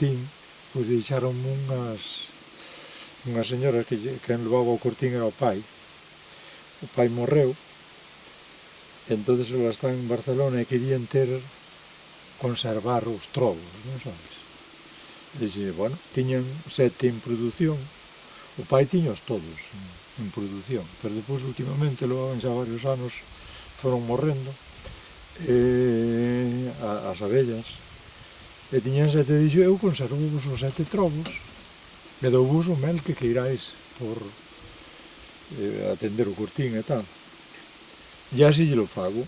cortín, pois deixaron unhas señoras que quen levaba o cortín era o pai. O pai morreu, e entonces elas están en Barcelona e querían conservar os trobos, non sabes? E dixe, bueno, tiñan 7 en produción, o pai tiños todos en produción, pero depois últimamente, levaban xa varios anos, foron morrendo, as abellas, e tiñan 7, dixo, eu conservo vos os 7 trobos, e dou vos o mel que queirais por atender o cortín e tal. E así lle lo fago.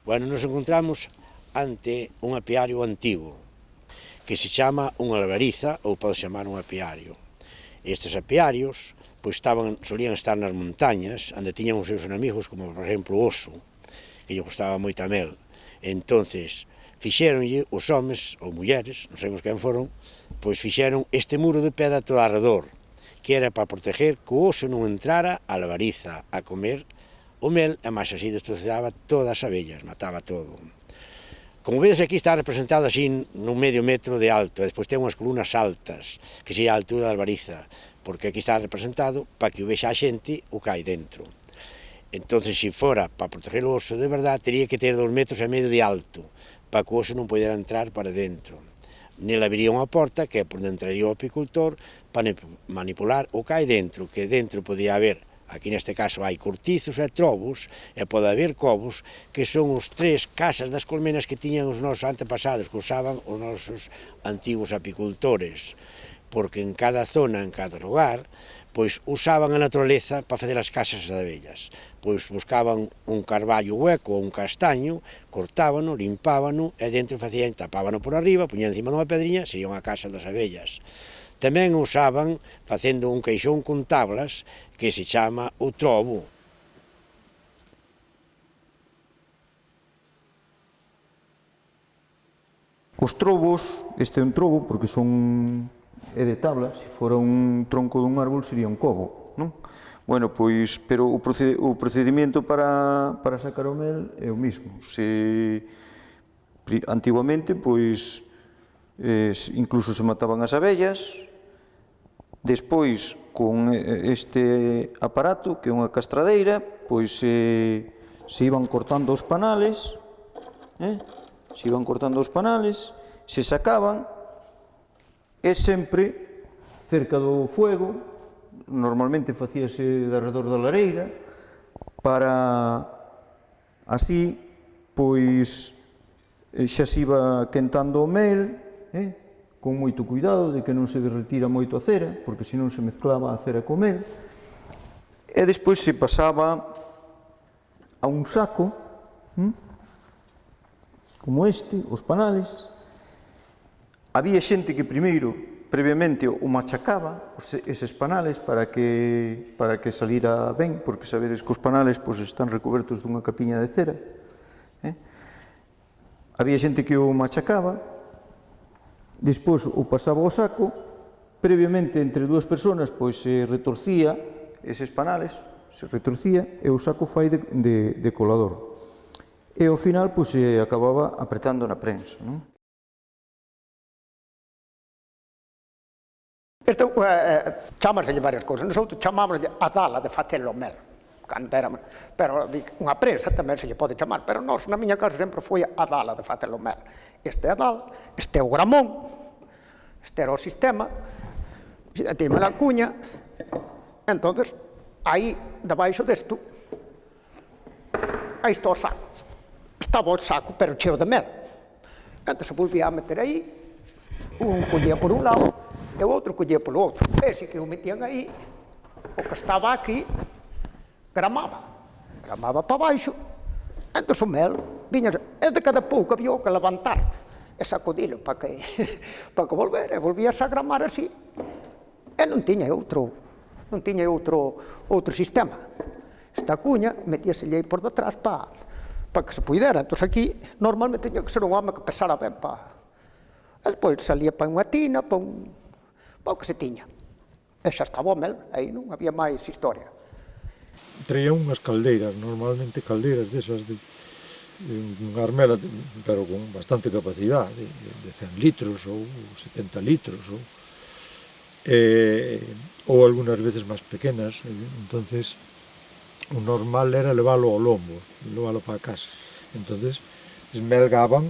Bueno, nos encontramos ante un apiario antigo, que se chama unha albariza, ou pode chamar un apiario. Estes apiarios pois solían estar nas montañas, onde tiñan os seus enemigos, como por exemplo o oso, que lle gustaba moito a mel. Entonces, fixéronlle os homes, ou mulleres, non sabemos quen foron, pois fixeron este muro de pedra todo alrededor, que era para proteger que o oso non entrara á albariza a comer o mel, e máis así destrozaba todas as abellas, mataba todo. Como vedes, aquí está representado así nun medio metro de alto, e despois ten unhas columnas altas, que sería a altura da albariza, porque aquí está representado para que o vexa a xente o que hai dentro. Entón, se fora para proteger o oso de verdade, teria que ter 2,5 metros de alto, para que o oso non pudera entrar para dentro. Nela habería unha porta, que é por onde entraría o apicultor, para manipular o que hai dentro, que dentro podía haber, aquí neste caso hai cortizos e trobos, e pode haber covos, que son os 3 casas das colmenas que tiñan os nosos antepasados, que usaban os nosos antigos apicultores, porque en cada zona, en cada lugar, pois usaban a naturaleza para facer as casas das abellas. Pois buscaban un carballo hueco ou un castaño, cortábano, limpábano, e dentro facían, tapábano por arriba, poñían encima dunha pedriña, sería unha casa das abellas. Tamén usaban facendo un queixón con tablas, que se chama o trobo. Os trobos, este é un trobo porque é de tablas, se fora un tronco dun árbol sería un cobo, non? Bueno, pois, pero o procedimento para sacar o mel é o mismo. Antiguamente, pois, incluso se mataban as abellas, despois, con este aparato, que é unha castradeira, pois se iban cortando os panales, se sacaban, e sempre cerca do fuego, normalmente facíase de arredor da lareira, para así, pois, xa se iba quentando o mel, con moito cuidado de que non se derretira moito a cera, porque senón se mezclaba a cera co mel, e despois se pasaba a un saco, como este, os panales. Había xente que primeiro, previamente, o machacaba, eses panales, para que salira ben, porque sabedes que os panales están recubertos dunha capiña de cera. Había xente que o machacaba, despois o pasaba ao saco, previamente entre 2 persoas se retorcía eses panales, se retorcía, e o saco fai de colador. E ao final se acababa apretando na prensa, non? Isto chamaselle varias cousas. Nosotros chamámoslle a dala de facer o mel, cando éramos, pero unha prensa tamén se lle pode chamar, pero nós, na miña casa, sempre foi a dala de facer o mel. Este é a dala, este é o gramón, este era o sistema, tíme a cuña, entonces, aí, debaixo desto, aí está o saco. Estaba o saco, pero cheo de mel. Entón, se volvía a meter aí, un collía por un lado, e o outro collía polo outro. Ese que o metían aí, o que estaba aquí, gramaba para baixo, entón o mel, e de cada pouco había que levantar e sacudilo para que volver, e volvías a gramar así, e non tiña outro sistema. Esta cuña metíaselle aí por detrás para que se puidera. Entón aquí, normalmente, tiña que ser un home que pesara ben e despois salía para unha tina, para o que se tiña. E xa estaba o mel, aí non había máis historia. Traían unhas caldeiras, normalmente caldeiras desas de unha armela, pero con bastante capacidade, de 100 litros ou 70 litros, ou algunhas veces máis pequenas. Entonces o normal era leválo ao lombo, leválo para casa. Entonces esmelgaban,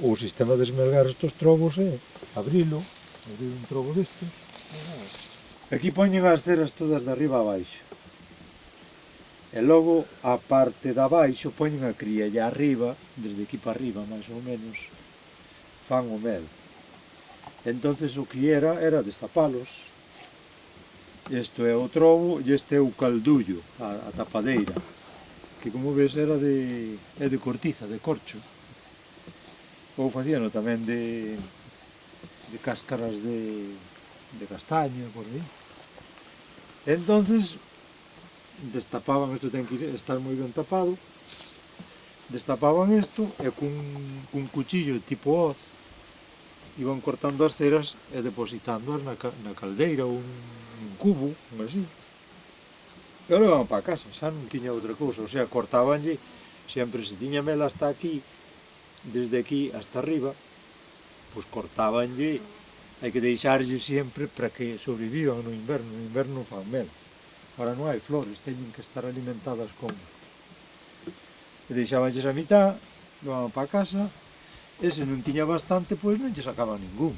o sistema de esmelgar estes trobos é abrir un trobo destes. Aquí poñen as ceras todas de arriba a baixo. E logo a parte de abaixo poñen a cría, e arriba, desde aquí para arriba, máis ou menos, fan o mel. Entonces o que era destapalos. Isto é o trobo e este é o caldullo, a tapadeira, que como ves é de cortiza, de corcho. Ou facíano tamén de cáscaras de castaño, por aí. Entonces destapaban, isto ten que estar moi ben tapado, destapaban isto e cun cuchillo tipo hoz iban cortando as ceras e depositándoas na caldeira ou un cubo, así. E o levaban para casa, xa non tiña outra cousa, o sea, cortabanlle, sempre se tiña mel hasta aquí, desde aquí hasta arriba, pois cortabanlle, hai que deixarlle sempre para que sobrevivan no inverno non fan mel. Ahora non hai flores, teñen que estar alimentadas con... E deixabanlles a mitad, levaban para casa, e se non tiña bastante, pois non lle sacaba ningún.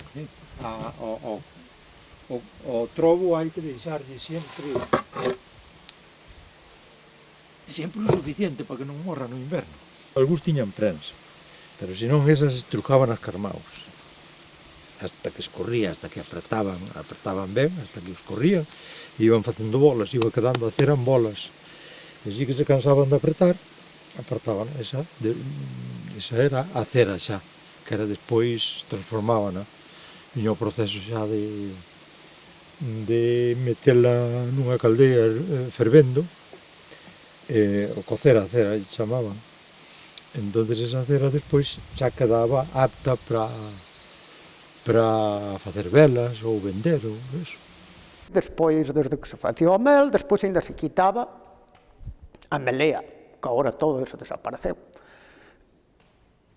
O trobo hai que deixarlle sempre o suficiente para que non morra no inverno. Algúns tiñan prensa, pero senón esas estrucaban as carmaos. Hasta que escorría, hasta que apretaban ben, hasta que escorrían, e iban facendo bolas, iba quedando a cera en bolas. E así que se cansaban de apretar, apartaban esa era a cera xa, que era despois transformábana. Viña o proceso xa de metela nunha caldeira fervendo, o cocer a cera, chamaban. Entonces esa cera despois xa quedaba apta para facer velas ou vender ou eso. Despois, desde que se facía o mel, despois ainda se quitaba a melea, que agora todo eso desapareceu.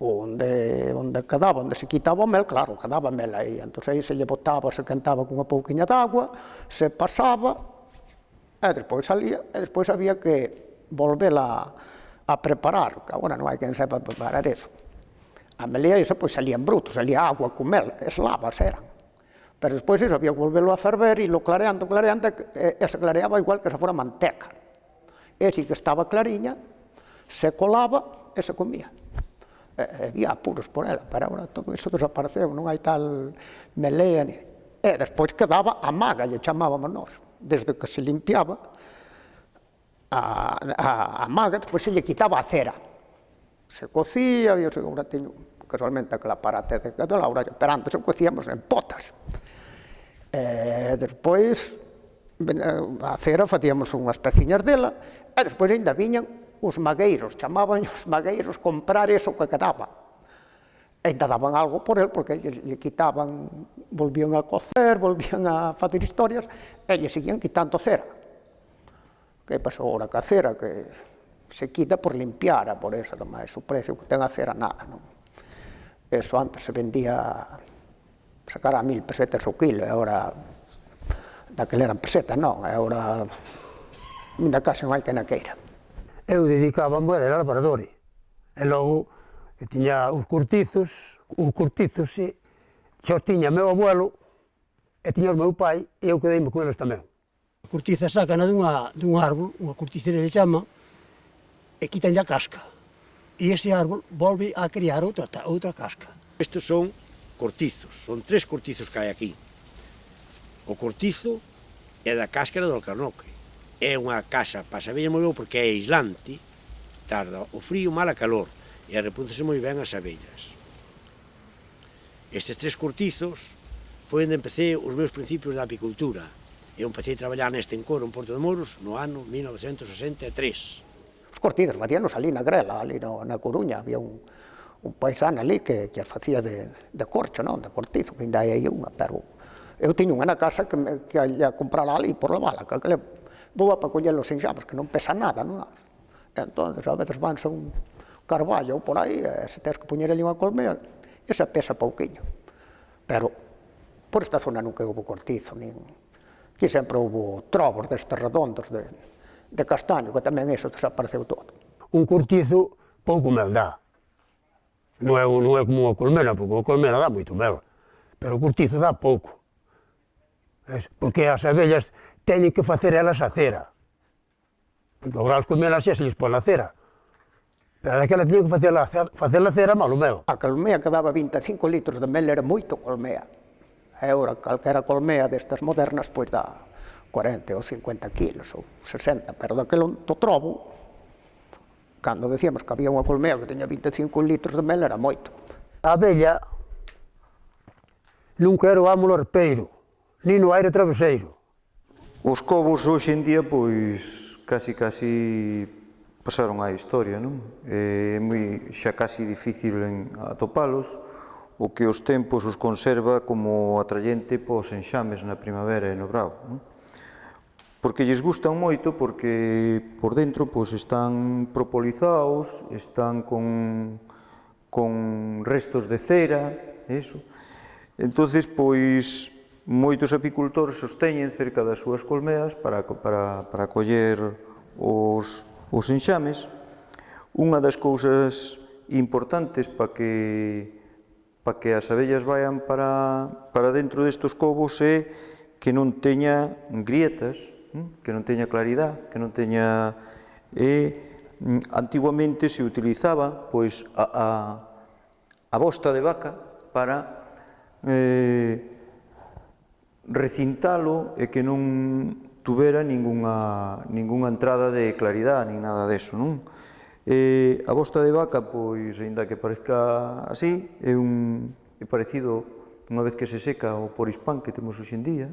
Onde quedaba, onde se quitaba o mel, claro, quedaba mel aí. Entón aí se lle botaba, se cantaba con unha pouquiña de agua, se pasaba, e despois salía, e despois había que volvela a preparar, que agora non hai quen sepa preparar eso. A melea esa pois salía en bruto, salía agua con mel, eslavas eran. Pero despois iso había que volverlo a ferver e lo clareando, e se clareaba igual que se fora manteca. E si que estaba clariña, se colaba e se comía. Había apuros por ela, pero agora todo iso desapareceu, non hai tal melea. E despois quedaba a maga, lle chamábamos nós. Desde que se limpiaba a maga, despois se lle quitaba a cera. Se cocía, e agora teño casualmente aquela parate de Laura, pero antes o cocíamos en potas. Despois a cera facíamos unhas peciñas dela, e despois ainda viñan os magueiros, chamaban os magueiros comprar eso que quedaba. Ainda daban algo por el, porque lle quitaban, volvían a cocer, volvían a facer historias, e lle seguían quitando cera. Que pasou agora ca cera, que se quita por limpiar, por eso, ademais, o precio que ten a cera, nada, non? Eso antes se vendía, sacara a 1000 pesetas o kilo, e agora, daquele eran pesetas, non, e agora, ainda case non hai que na queira. Eu dedicábame a labradores, e logo tiña os cortizos xa os tiña meu abuelo, e tiña o meu pai, e eu quedeime con eles tamén. A cortiza sácana dun árbol, unha corticeira se chama, e quitan a casca. E ese árbol volve a criar outra casca. Estes son cortizos, son 3 cortizos que hai aquí. O cortizo é da cáscara do alcarnoque. É unha casa, pasa bella moi ben porque é aislante, tarda o frío, mal a calor, e repúntese moi ben as abellas. Estes 3 cortizos foi onde empecé os meus principios da apicultura. Eu empecé a traballar neste encoro en Porto de Moros no ano 1963. Os cortizos facíanos ali na Grela, ali na Coruña, había un paisano ali que as facía de corcho, non, de cortizo, que ainda hai unha, pero eu tiño unha na casa que ia comprar ali por la bala, que boa para coller os enxames, que non pesa nada, non? Entón, a veces vanse un carballo ou por aí, se tens que poñer ali unha colmea, esa pesa pouquiño. Pero, por esta zona nunca houve cortizo, nin... Aquí sempre houve trobos destes redondos de castaño, que tamén iso desapareceu todo. Un cortizo pouco mel dá. Non é como unha colmena, porque unha colmena dá moito mel, pero o cortizo dá pouco. Porque as abellas teñen que facer elas a cera. Porque agora as colmenas xa se lles pon a cera. Pero aquela teñen que facer a cera malo mel. A colmea que daba 25 litros de mel era moito colmea. E agora, calquera colmea destas modernas, pois dá 40 ou 50 kilos, ou 60, pero daquele do trobo, cando decíamos que había unha colmea que teña 25 litros de mel, era moito. A abella nunca era o amo lorpeiro, nin o aire traveseiro. Os cobos hoxe en día, pois, casi pasaron á historia, non? É xa casi difícil atopalos, o que os tempos os conserva como atrayente pos enxames na primavera e no brao, non? Porque lles gustan moito, porque por dentro pois, están propolizados, están con restos de cera, eso. Entonces, pois, moitos apicultores os teñen cerca das súas colmeas para coller os enxames. Unha das cousas importantes para que as abellas vayan para dentro destes cobos é que non teña grietas, que non teña claridade, que non teña... Antiguamente se utilizaba pois, a bosta de vaca para recintalo e que non tuvera ningunha entrada de claridade, nin nada deso, non? A bosta de vaca, pois, ainda que parezca así, é parecido unha vez que se seca o porispán que temos hoxe en día.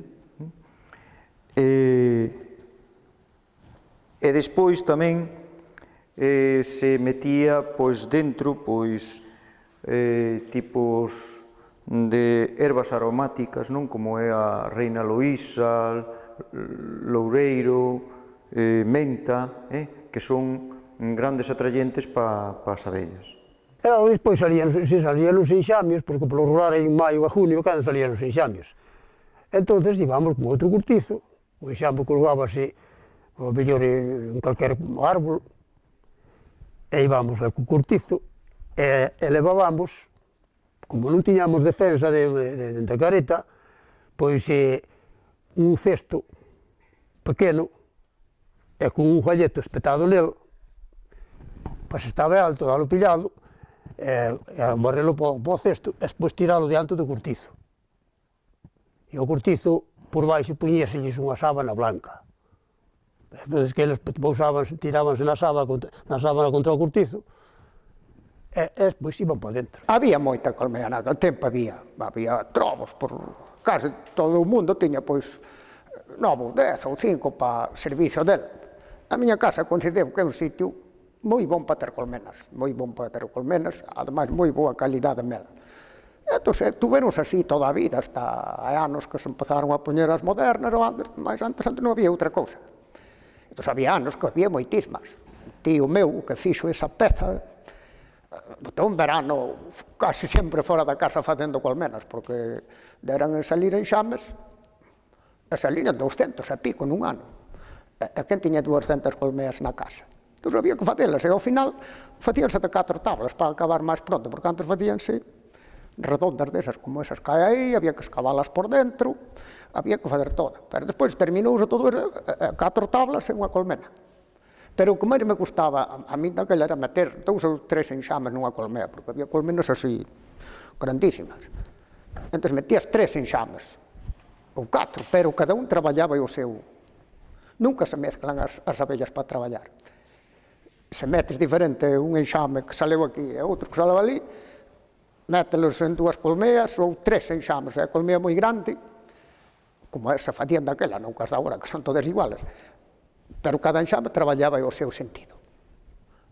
E despois tamén se metía pois, dentro pois, tipos de ervas aromáticas, non? Como é a reina loísa, loureiro, menta, que son grandes atrayentes para as abellas. E despois salían os enxames, porque polo rural en maio a junio cando salían os enxames. Entón, íbamos con outro cortizo, o enxame colgábase ao mellor en calquer árbol, e íbamos co cortizo, e levábamos, como non tiñamos defensa de careta, pois un cesto pequeno, e con un galleto espetado nel, pois estaba alto, dalo pillado, e amarrelo para o cesto, e despois tiralo diante do cortizo. E o cortizo, por baixo, poñíaselles unha sábana blanca. Entón, que eles tirábanse na sábana contra o cortizo, e despois iban para dentro. Había moita colmea naquele tempo, había trobos, por case todo o mundo tiña, pois, 9, 10 ou 5 para servicio del. A miña casa considero que é un sitio moi bon para ter colmenas, ademais moi boa calidade de mel. Entón, tuveronse así toda a vida, hasta hai anos que se empezaron a poñer as modernas, mas antes non había outra cousa. Entón, había anos que había moitísimas. Un tío meu que fixo esa peza, botou un verano casi sempre fora da casa facendo colmenas, porque deran en salir enxames, e saliran 200 e pico nun ano. E quen tiña 200 colmeas na casa? Entón, había que facelas, e ao final facíanse de 4 tablas para acabar máis pronto, porque antes facíanse redondas desas como esas que hai aí, había que escavalas por dentro, había que facer todo. Pero despois terminouse todo 4 tablas e unha colmena. Pero o que máis me gustaba a mí daquela era meter 2 ou 3 enxames nunha colmea, porque había colmenas así grandísimas. Entón metías 3 enxames, ou 4, pero cada un traballaba o seu. Nunca se mezclan as abellas para traballar. Se metes diferente un enxame que saleu aquí e outro que saleu ali, mételos en 2 colmeas ou 3 enxames, é a colmea moi grande, como se facían daquela, non que as da agora, que son todas iguales, pero cada enxame traballaba o seu sentido.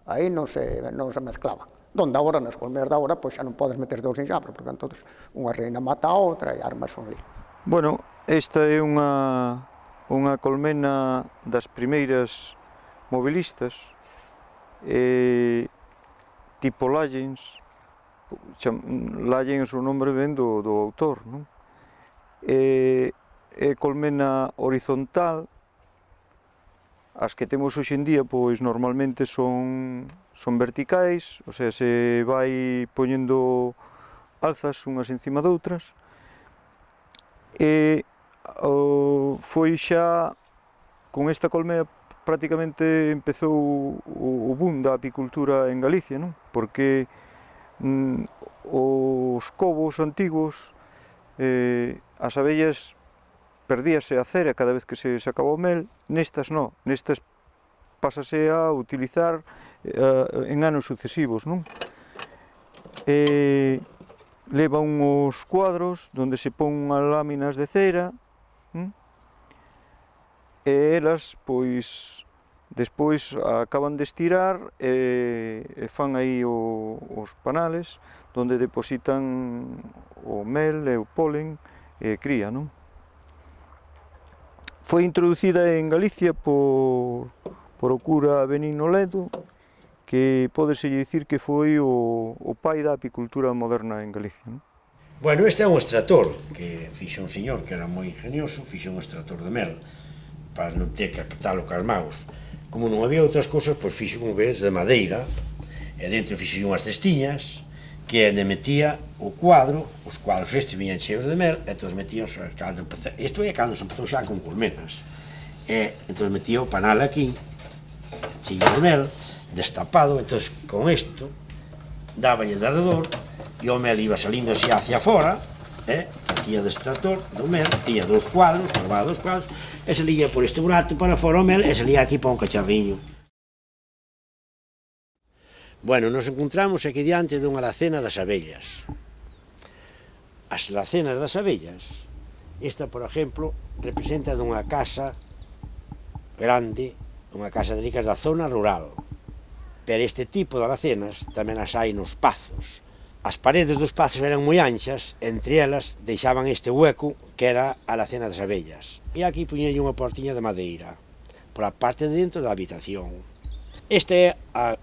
Aí non se mezclaban. Donde agora, nas colmeas da agora, pois xa non podes meter 2 enxames, porque entonces unha reina mata a outra e armas un lío. Bueno, esta é unha unha colmena das primeiras mobilistas, tipo Lallens. Lallens o nome ven do autor, non? É colmena horizontal. As que temos hoxe en día, pois normalmente son verticais, o sea, se vai poñendo alzas unhas encima doutras. E foi xa con esta colmena prácticamente empezou o boom da apicultura en Galicia, non? Porque os covos antigos, as abellas perdíase a cera cada vez que se sacaba o mel, nestas non, nestas pásase a utilizar en anos sucesivos, non? Leva uns cuadros onde se pon as láminas de cera, e elas, pois, despois acaban de estirar e fan aí os panales onde depositan o mel e o polen e cría, non? Foi introducida en Galicia por o cura Benigno Ledo, que pódese dicir que foi o pai da apicultura moderna en Galicia, non? Bueno, este é un extractor que fixo un señor que era moi ingenioso, fixo un extractor de mel para non ter que apretalo cas maus. Como non había outras cousas, pois fixo, como vedes, de madeira, e dentro fixo unhas cestiñas que onde metía o cuadro, os cuadros estes viñan cheos de mel, e entón metían, isto é cando se empezou xa con colmenas, e entón metía o panal aquí, cheinho de mel, destapado, entón con isto, dáballe de alrededor, e o mel iba salindo así hacia fora, facía de extractor do mel, tiña dous cuadros, formaba dous cuadros, e salía por este burato para fora o mel, e salía aquí para un cacharriño. Bueno, nos encontramos aquí diante dunha alacena das abellas. As alacenas das abellas, esta, por exemplo, representa dunha casa grande, unha casa de ricas da zona rural. Pero este tipo de alacenas tamén as hai nos pazos. As paredes dos pazos eran moi anchas, entre elas deixaban este hueco que era a alacena das abellas. E aquí puñelle unha portiña de madeira, pola parte de dentro da habitación. Esta é a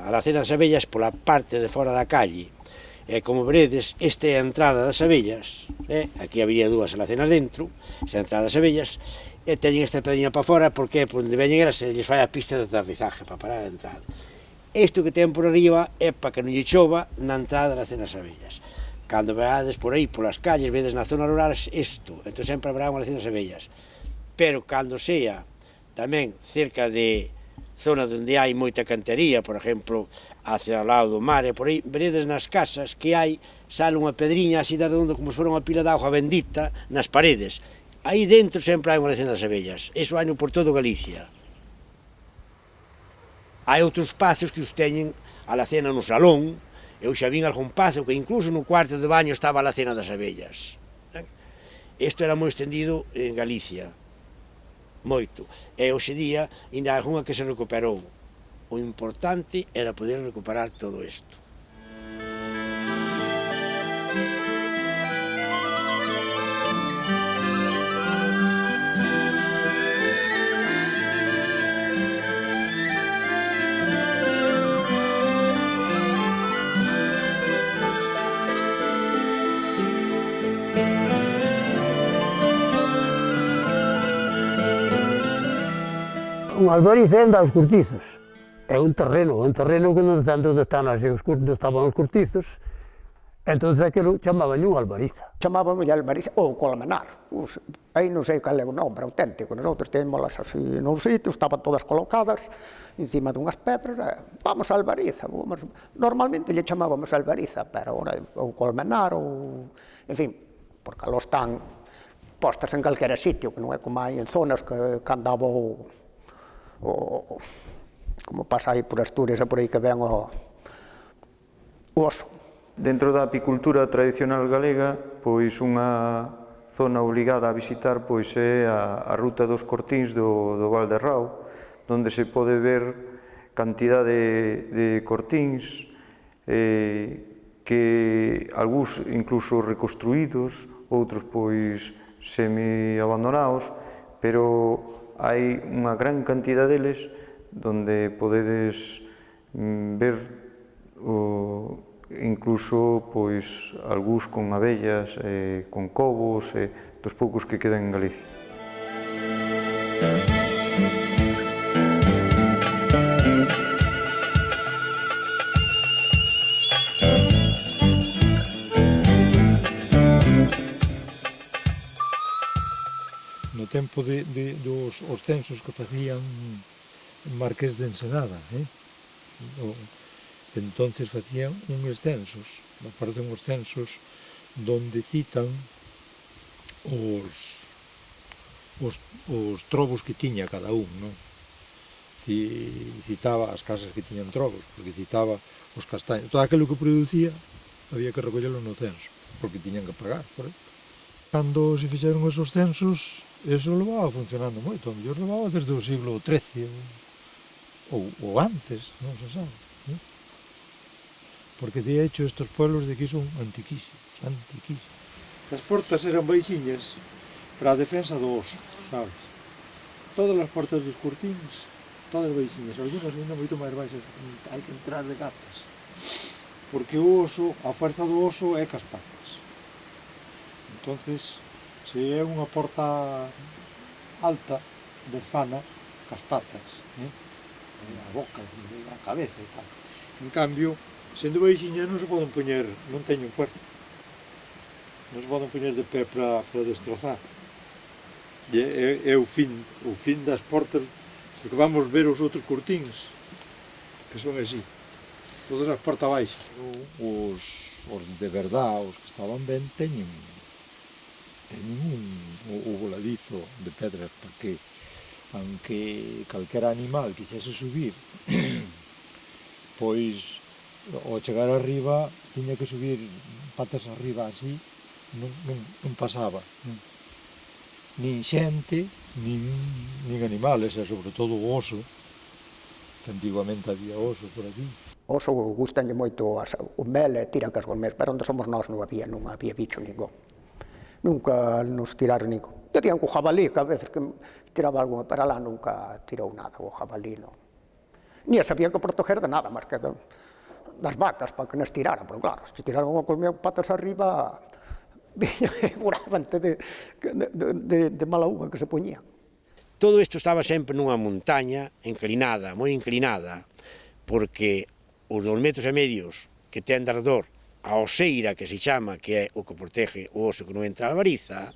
alacena das abellas pola parte de fora da calle. E como veredes, esta é a entrada das abellas. Aquí habría dúas alacenas dentro, esta é a entrada das abellas, e teñen esta pedriña para fora porque por onde veñen elas se lles fai a pista de aterrizaje para parar a entrada. Isto que ten por arriba é para que non lle chova na entrada das alacena das abellas. Cando veades por aí, polas calles, vedes na zona rural isto, entón sempre habrá unha alacena das abellas. Pero cando sea tamén cerca de zona onde hai moita cantería, por exemplo, hacia o lado do mar e por aí, veredes nas casas que hai, sale unha pedriña así de redondo como se fora unha pila de auga bendita nas paredes. Aí dentro sempre hai unha alacena das abellas. Iso hai no por todo Galicia. Hai outros pazos que os teñen a alacena no salón. Eu xa vin algún pazo que incluso no cuarto de baño estaba a alacena das abellas. Isto era moi extendido en Galicia. Moito, e hoxe día ainda hai algunha que se recuperou. O importante era poder recuperar todo isto. Un albariz é onde hai os cortizos. É un terreno que non estaban os cortizos, entón aquilo chamaban un albariza. Chamábamos albariza ou colmenar. Aí non sei cal é o nome auténtico. Nosotros teníamos así nun sitio, estaban todas colocadas encima dunhas pedras. Vamos a albariza. Normalmente lle chamábamos albariza, pero agora ou colmenar ou... En fin, porque aló están postas en calquera sitio, que non é como hai en zonas que andaba como pasa aí por Asturias e por aí que ven o oso. Dentro da apicultura tradicional galega, pois unha zona obligada a visitar pois é a ruta dos Cortíns do Val de Rao, onde se pode ver cantidade de cortíns que algúns incluso reconstruídos, outros pois semi-abandonados, pero hai unha gran cantidad deles donde podedes ver incluso pois algúns con abellas, con cobos, dos poucos que quedan en Galicia. No tempo dos censos que facían Marqués de Ensenada, entonces facían uns censos, aparecen os censos donde citan os trobos que tiña cada un, non? Citaba as casas que tiñan trobos, porque citaba os castaños, todo aquilo que producía había que recollelo no censo, porque tiñan que pagar por eso. Cando se fixeron esos censos, eso levaba funcionando moito, a mellor levaba desde o siglo XIII ou antes, non se sabe. Porque de hecho estos pueblos de aquí son antiquísimos, antiquísimos. As portas eran baixiñas para a defensa do oso, sabes? Todas as portas dos cortines, todas baixiñas, algunhas ainda moito máis baixas, hai que entrar de gatas. Porque o oso, a fuerza do oso é cas patas. Entonces, se é unha porta alta, desfana, cas patas, a boca, a cabeza e tal. En cambio, sendo baixiñas non se poden poñer, non teñen fuerza. Non se poden poñer de pé para destrozar. É o fin das portas, porque vamos ver os outros cortins, que son así. Todas as portas baixas. Os de verdad, os que estaban ben, teñen o voladizo de pedras, porque aunque calquera animal quixese subir, pois ao chegar arriba tiña que subir patas arriba así, non pasaba. Nin xente, nin animales, e sobre todo o oso, que antigamente había oso por aquí. O oso gustanlle moito o mel e tiran cas gourmet, pero onde somos nós non había bicho ningún. Nunca nos tiraron ningún. Eu tiran co jabalí, que a veces que tiraba algo para lá, nunca tirou nada o jabalí, non. Ni sabían que proteger de nada, máis que das vacas, para que nos tiraran, pero claro, se tiraron unha colmea patas arriba, viña e voravante de mala uva que se poñían. Todo isto estaba sempre nunha montaña inclinada, moi inclinada, porque os 2 metros e medios que ten de ardor a oseira, que se chama, que é o que protege o oso que non entra a variza,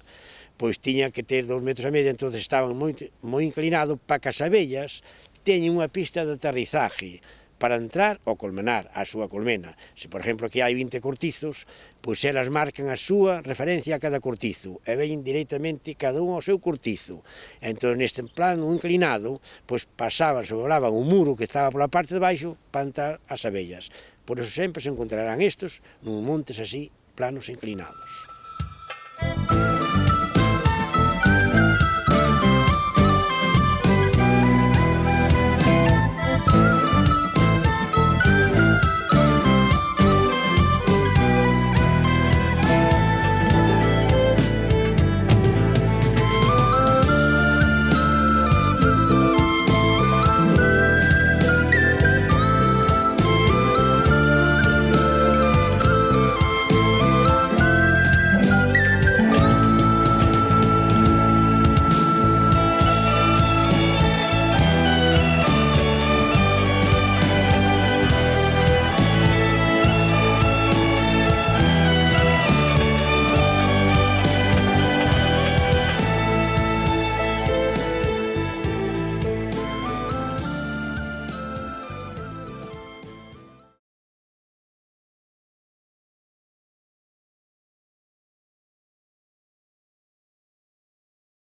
pois tiña que ter 2 metros e medio, entón estaban moi inclinados para que as abellas teñen unha pista de aterrizaje para entrar ao colmenar, a súa colmena. Se, por exemplo, aquí hai 20 cortizos, pois elas marcan a súa referencia a cada cortizo e ven directamente cada un ao seu cortizo. Entón, neste plano inclinado, pois pasaban, sobraban o muro que estaba pola parte de baixo para entrar as abellas. Por eso sempre se encontrarán estos nos montes así, planos inclinados.